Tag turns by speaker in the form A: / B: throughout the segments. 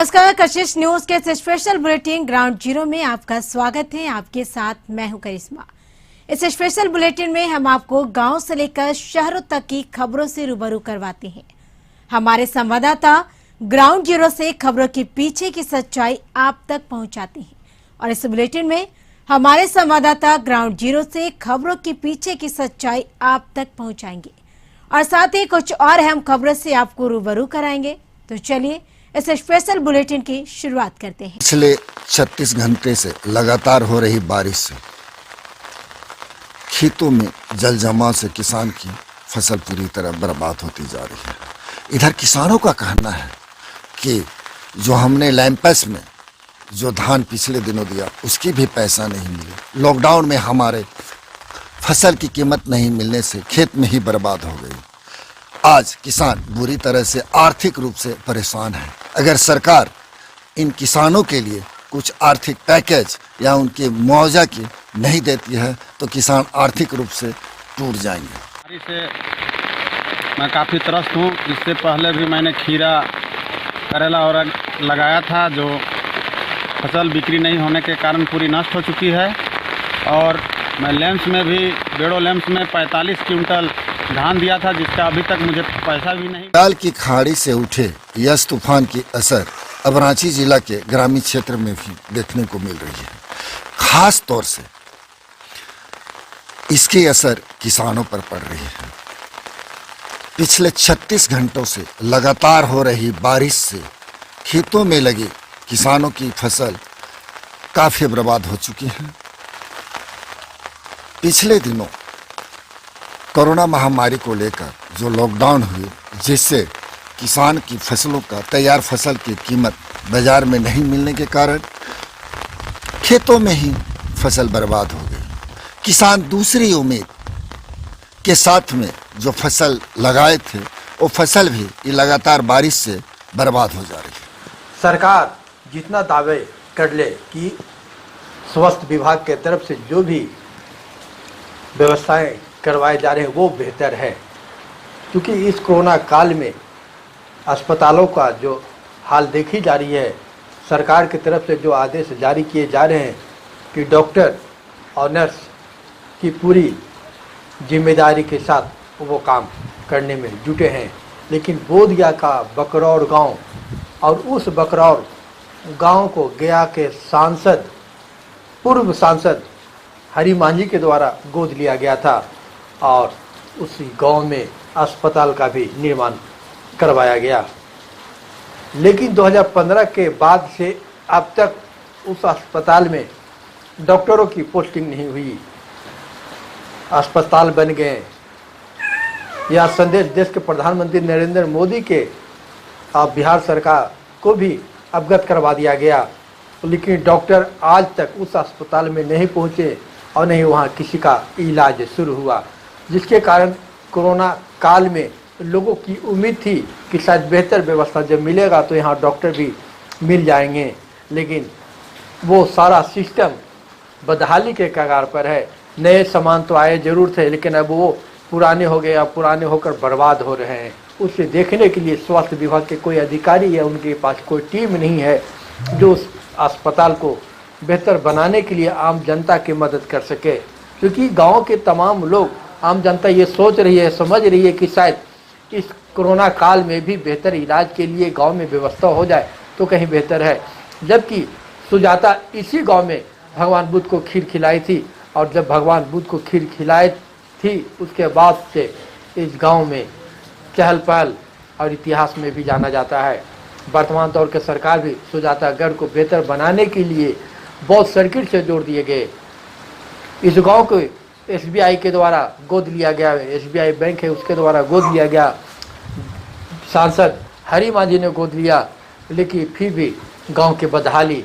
A: नमस्कार, कशिश न्यूज के इस स्पेशल बुलेटिन ग्राउंड जीरो में आपका स्वागत है। आपके साथ मैं हूं करिश्मा। इस स्पेशल बुलेटिन में हम आपको गांव से लेकर शहरों तक की खबरों से रूबरू करवाते हैं। हमारे संवाददाता ग्राउंड जीरो से खबरों के पीछे की सच्चाई आप तक पहुंचाते हैं और इस बुलेटिन में हमारे संवाददाता ग्राउंड जीरो से खबरों के पीछे की सच्चाई आप तक पहुंचाएंगे और साथ ही कुछ और अहम खबरों से आपको रूबरू कराएंगे। तो चलिए इस स्पेशल बुलेटिन की शुरुआत करते हैं।
B: पिछले 36 घंटे से लगातार हो रही बारिश से खेतों में जल जमाव से किसान की फसल पूरी तरह बर्बाद होती जा रही है। इधर किसानों का कहना है कि जो हमने लैंपस में जो धान पिछले दिनों दिया उसकी भी पैसा नहीं मिले। लॉकडाउन में हमारे फसल की कीमत नहीं मिलने से खेत में ही बर्बाद हो गई। आज किसान बुरी तरह से आर्थिक रूप से परेशान है। अगर सरकार इन किसानों के लिए कुछ आर्थिक पैकेज या उनके मुआवजा की नहीं देती है तो किसान आर्थिक रूप से टूट जाएंगे।
C: बारिश से मैं काफ़ी त्रस्त हूँ। इससे पहले भी मैंने खीरा, करेला और लगाया था, जो फसल बिक्री नहीं होने के कारण पूरी नष्ट हो चुकी है। और मैं लेम्स में भी, बेड़ो लेम्स में 45 क्विंटल धान दिया था, जिसका अभी तक मुझे पैसा भी नहीं।
B: बंगाल की खाड़ी से उठे यस तूफान की असर अब रांची जिला के ग्रामीण क्षेत्र में भी देखने को मिल रही है। खास तौर से इसकी असर किसानों पर पड़ रही है। पिछले 36 घंटों से लगातार हो रही बारिश से खेतों में लगे किसानों की फसल काफी बर्बाद हो चुकी है। पिछले दिनों कोरोना महामारी को लेकर जो लॉकडाउन हुई, जिससे किसान की फसलों का, तैयार फसल की कीमत बाजार में नहीं मिलने के कारण खेतों में ही फसल बर्बाद हो गई। किसान दूसरी उम्मीद के साथ में जो फसल लगाए थे वो फसल भी लगातार बारिश से बर्बाद हो जा रही है।
D: सरकार जितना दावे कर ले कि स्वास्थ्य विभाग के तरफ से जो भी व्यवस्थाएं करवाए जा रहे हैं वो बेहतर है, क्योंकि इस कोरोना काल में अस्पतालों का जो हाल देखी जा रही है, सरकार की तरफ से जो आदेश जारी किए जा रहे हैं कि डॉक्टर और नर्स की पूरी जिम्मेदारी के साथ वो काम करने में जुटे हैं। लेकिन बोधगया का बकरौर गांव और उस बकरौर गांव को गया के सांसद, पूर्व सांसद हरी मांझी के द्वारा गोद लिया गया था और उसी गांव में अस्पताल का भी निर्माण करवाया गया। लेकिन 2015 के बाद से अब तक उस अस्पताल में डॉक्टरों की पोस्टिंग नहीं हुई। अस्पताल बन गए। यह संदेश देश के प्रधानमंत्री नरेंद्र मोदी के बिहार सरकार को भी अवगत करवा दिया गया, लेकिन डॉक्टर आज तक उस अस्पताल में नहीं पहुंचे और नहीं वहां किसी का इलाज शुरू हुआ, जिसके कारण कोरोना काल में लोगों की उम्मीद थी कि शायद बेहतर व्यवस्था जब मिलेगा तो यहाँ डॉक्टर भी मिल जाएंगे। लेकिन वो सारा सिस्टम बदहाली के कगार पर है। नए सामान तो आए जरूर थे, लेकिन अब वो पुराने हो गए, अब पुराने होकर बर्बाद हो रहे हैं। उसे देखने के लिए स्वास्थ्य विभाग के कोई अधिकारी या उनके पास कोई टीम नहीं है जो उस अस्पताल को बेहतर बनाने के लिए आम जनता की मदद कर सके। क्योंकि गांव के तमाम लोग, आम जनता ये सोच रही है, समझ रही है कि शायद इस कोरोना काल में भी बेहतर इलाज के लिए गांव में व्यवस्था हो जाए तो कहीं बेहतर है। जबकि सुजाता इसी गांव में भगवान बुद्ध को खीर खिलाई थी और जब भगवान बुद्ध को खीर खिलाई थी उसके बाद से इस गांव में चहल पहल और इतिहास में भी जाना जाता है। वर्तमान दौर के सरकार भी सुजाता गढ़ को बेहतर बनाने के लिए बहुत सर्किट से जोड़ दिए गए। इस गांव को एसबीआई के द्वारा गोद लिया गया, एसबीआई बैंक है उसके द्वारा गोद लिया गया, सांसद हरी मांझी ने गोद लिया, लेकिन फिर भी गांव के बदहाली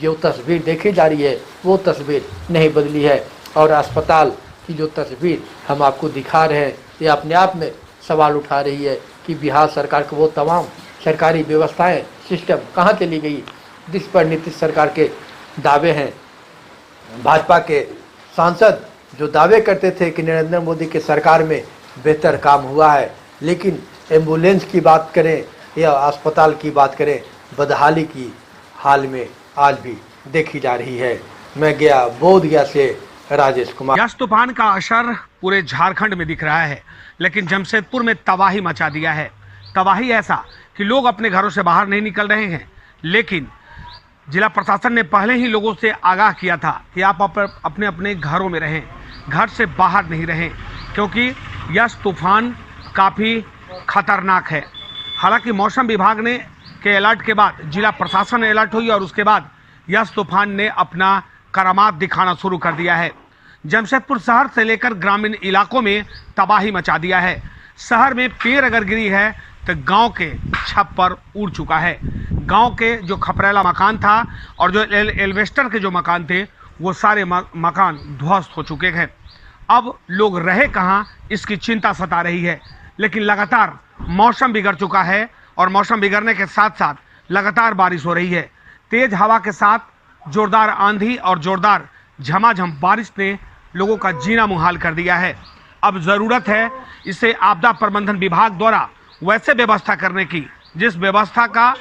D: जो तस्वीर देखी जा रही है वो तस्वीर नहीं बदली है। और अस्पताल की जो तस्वीर हम आपको दिखा रहे हैं ये अपने आप में सवाल उठा रही है कि बिहार सरकार को वो तमाम सरकारी व्यवस्थाएं, सिस्टम कहाँ चली गई जिस पर नीतीश सरकार के दावे हैं। भाजपा के सांसद जो दावे करते थे कि नरेंद्र मोदी के सरकार में बेहतर काम हुआ है, लेकिन एम्बुलेंस की बात करें या अस्पताल की बात करें बदहाली की हाल में आज भी देखी जा रही है। मैं गया बोधगया से राजेश कुमार।
E: यस तूफान का असर पूरे झारखंड में दिख रहा है, लेकिन जमशेदपुर में तबाही मचा दिया है। तबाही ऐसा कि लोग अपने घरों से बाहर नहीं निकल रहे हैं, लेकिन जिला प्रशासन ने पहले ही लोगों से आगाह किया था कि आप अपने अपने घरों में रहें, घर से बाहर नहीं रहें, क्योंकि यस तूफान काफ़ी खतरनाक है। हालांकि मौसम विभाग ने के अलर्ट के बाद जिला प्रशासन अलर्ट हुई और उसके बाद यस तूफान ने अपना करामात दिखाना शुरू कर दिया है। जमशेदपुर शहर से लेकर ग्रामीण इलाकों में तबाही मचा दिया है। शहर में पेड़ अगर गिरी है तो गांव के छत पर उड़ चुका है। गांव के जो खपरेला मकान था और जो एल्वेस्टर के जो मकान थे वो सारे मकान ध्वस्त हो चुके हैं। अब लोग रहे कहाँ, इसकी चिंता सता रही है। लेकिन लगातार मौसम बिगड़ चुका है और मौसम बिगड़ने के साथ साथ लगातार बारिश हो रही है। तेज हवा के साथ जोरदार आंधी और जोरदार झमाझम बारिश ने लोगों का जीना मुहाल कर दिया है। अब ज़रूरत है इसे आपदा प्रबंधन विभाग द्वारा वैसे व्यवस्था करने की जिस व्यवस्था का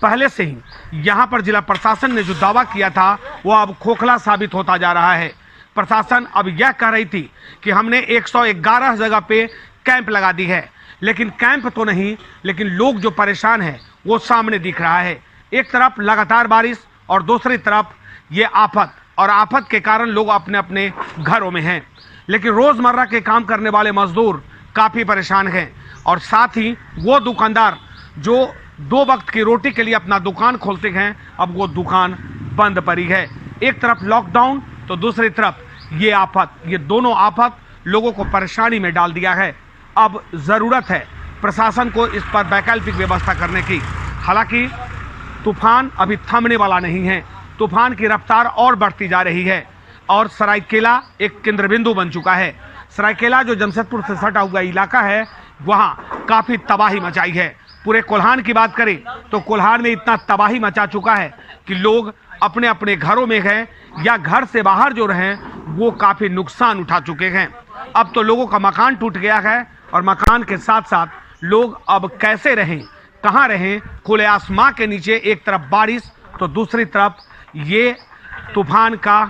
E: पहले से ही यहाँ पर जिला प्रशासन ने जो दावा किया था वो अब खोखला साबित होता जा रहा है। प्रशासन अब यह कह रही थी कि हमने 111 जगह पे कैंप लगा दी है, लेकिन कैंप तो नहीं, लेकिन लोग जो परेशान हैं वो सामने दिख रहा है। एक तरफ लगातार बारिश और दूसरी तरफ ये आफत, और आफत के कारण लोग अपने अपने घरों में हैं। लेकिन रोज़मर्रा के काम करने वाले मजदूर काफ़ी परेशान हैं और साथ ही वो दुकानदार जो 2 वक्त की रोटी के लिए अपना दुकान खोलते हैं, अब वो दुकान बंद पड़ी है। एक तरफ लॉकडाउन तो दूसरी तरफ ये आफत, ये दोनों आफत लोगों को परेशानी में डाल दिया है। अब ज़रूरत है प्रशासन को इस पर वैकल्पिक व्यवस्था करने की। हालांकि तूफान अभी थमने वाला नहीं है, तूफान की रफ्तार और बढ़ती जा रही है और सरायकेला एक केंद्र बिंदु बन चुका है। सरायकेला जो जमशेदपुर से सटा हुआ इलाका है वहाँ काफ़ी तबाही मचाई है। पूरे कोल्हान की बात करें तो कोल्हान में इतना तबाही मचा चुका है कि लोग अपने अपने घरों में हैं या घर से बाहर जो रहें वो काफ़ी नुकसान उठा चुके हैं। अब तो लोगों का मकान टूट गया है और मकान के साथ साथ लोग अब कैसे रहें, कहाँ रहें। खुले आसमां के नीचे एक तरफ बारिश तो दूसरी तरफ ये तूफान का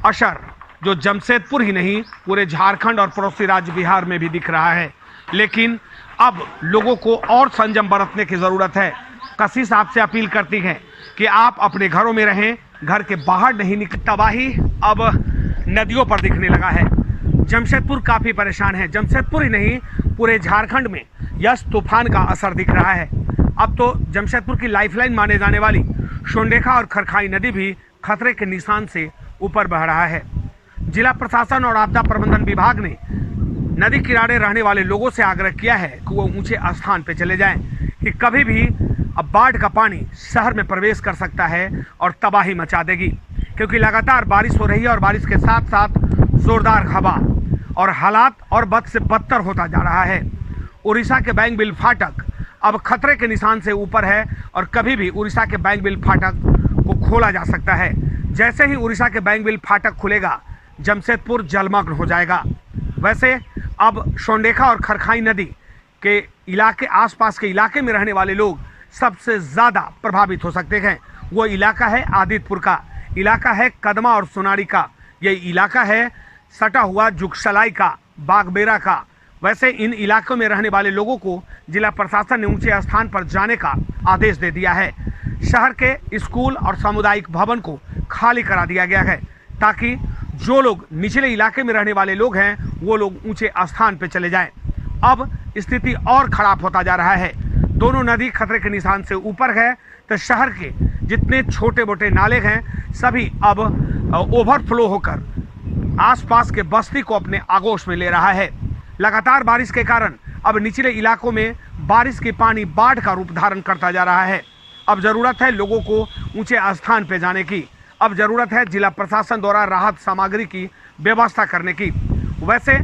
E: असर जो जमशेदपुर ही नहीं पूरे झारखंड और पड़ोसी राज्य बिहार में भी दिख रहा है। लेकिन अब लोगों को और संयम बरतने की ज़रूरत है। कशिश आपसे अपील करती है कि आप अपने घरों में रहें, घर के बाहर नहीं निकल। तबाही अब नदियों पर दिखने लगा है। जमशेदपुर काफ़ी परेशान है। जमशेदपुर ही नहीं पूरे झारखंड में यस तूफान का असर दिख रहा है। अब तो जमशेदपुर की लाइफलाइन माने जाने वाली सोंडेखा और खरखाई नदी भी खतरे के निशान से ऊपर बह रहा है। जिला प्रशासन और आपदा प्रबंधन विभाग ने नदी किनारे रहने वाले लोगों से आग्रह किया है कि वो ऊंचे स्थान पर चले जाएं, कि कभी भी अब बाढ़ का पानी शहर में प्रवेश कर सकता है और तबाही मचा देगी, क्योंकि लगातार बारिश हो रही है और बारिश के साथ साथ जोरदार हवा और हालात और बद से बदतर होता जा रहा है। उड़ीसा के बैंगबिल फाटक अब खतरे के निशान से ऊपर है और कभी भी उड़ीसा के बैंगबिल फाटक को खोला जा सकता है। जैसे ही उड़ीसा के बैंगबिल फाटक खुलेगा जमशेदपुर जलमग्न हो जाएगा। वैसे अब सोंडेखा और खरखाई नदी के इलाके आसपास के इलाके में रहने वाले लोग सबसे ज़्यादा प्रभावित हो सकते हैं। वो इलाका है आदितपुर का, इलाका है कदमा और सोनारी का, ये इलाका है सटा हुआ जुगसलाई का, बागबेरा का। वैसे इन इलाकों में रहने वाले लोगों को जिला प्रशासन ने ऊंचे स्थान पर जाने का आदेश दे दिया है। शहर के स्कूल और सामुदायिक भवन को खाली करा दिया गया है ताकि जो लोग निचले इलाके में रहने वाले लोग हैं वो लोग ऊंचे स्थान पर चले जाएं। अब स्थिति और खराब होता जा रहा है। दोनों नदी खतरे के निशान से ऊपर है तो शहर के जितने छोटे मोटे नाले हैं सभी अब ओवरफ्लो होकर आसपास के बस्ती को अपने आगोश में ले रहा है। लगातार बारिश के कारण अब निचले इलाकों में बारिश के पानी बाढ़ का रूप धारण करता जा रहा है। अब ज़रूरत है लोगों को ऊंचे स्थान पर जाने की। अब ज़रूरत है जिला प्रशासन द्वारा राहत सामग्री की व्यवस्था करने की। वैसे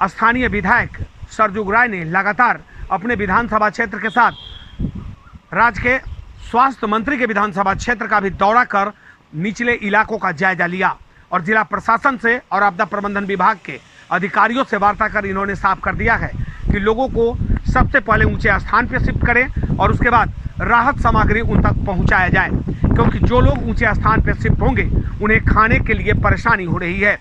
E: स्थानीय विधायक सरजुग राय ने लगातार अपने विधानसभा क्षेत्र के साथ राज्य के स्वास्थ्य मंत्री के विधानसभा क्षेत्र का भी दौरा कर निचले इलाकों का जायजा लिया और जिला प्रशासन से और आपदा प्रबंधन विभाग के अधिकारियों से वार्ता कर इन्होंने साफ कर दिया है कि लोगों को सबसे पहले ऊंचे स्थान पर शिफ्ट करें और उसके बाद राहत सामग्री उन तक पहुंचाया जाए, क्योंकि जो लोग ऊंचे स्थान पर शिफ्ट होंगे उन्हें खाने के लिए परेशानी हो रही है।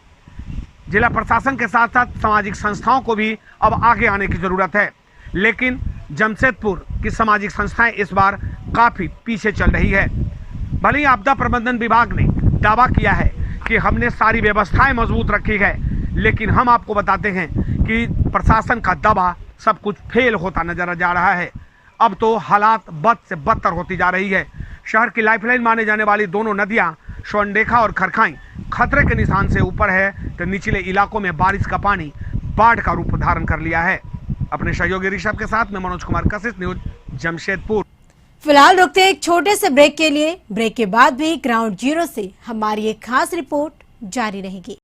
E: जिला प्रशासन के साथ साथ सामाजिक संस्थाओं को भी अब आगे आने की जरूरत है, लेकिन जमशेदपुर की सामाजिक संस्थाएं इस बार काफी पीछे चल रही है। भले ही आपदा प्रबंधन विभाग ने दावा किया है कि हमने सारी व्यवस्थाएं मजबूत रखी है, लेकिन हम आपको बताते हैं कि प्रशासन का दावा सब कुछ फेल होता नजर जा रहा है। अब तो हालात बद से बदतर होती जा रही है। शहर की लाइफलाइन माने जाने वाली दोनों नदियां स्वर्णरेखा और खरखाई खतरे के निशान से ऊपर है, तो निचले इलाकों में बारिश का पानी बाढ़ का रूप धारण कर लिया है। अपने सहयोगी ऋषभ के साथ मैं मनोज कुमार कशिश, न्यूज जमशेदपुर।
A: फिलहाल रुकते हैं एक छोटे से ब्रेक के लिए। ब्रेक के बाद भी ग्राउंड जीरो से हमारी एक खास रिपोर्ट जारी रहेगी।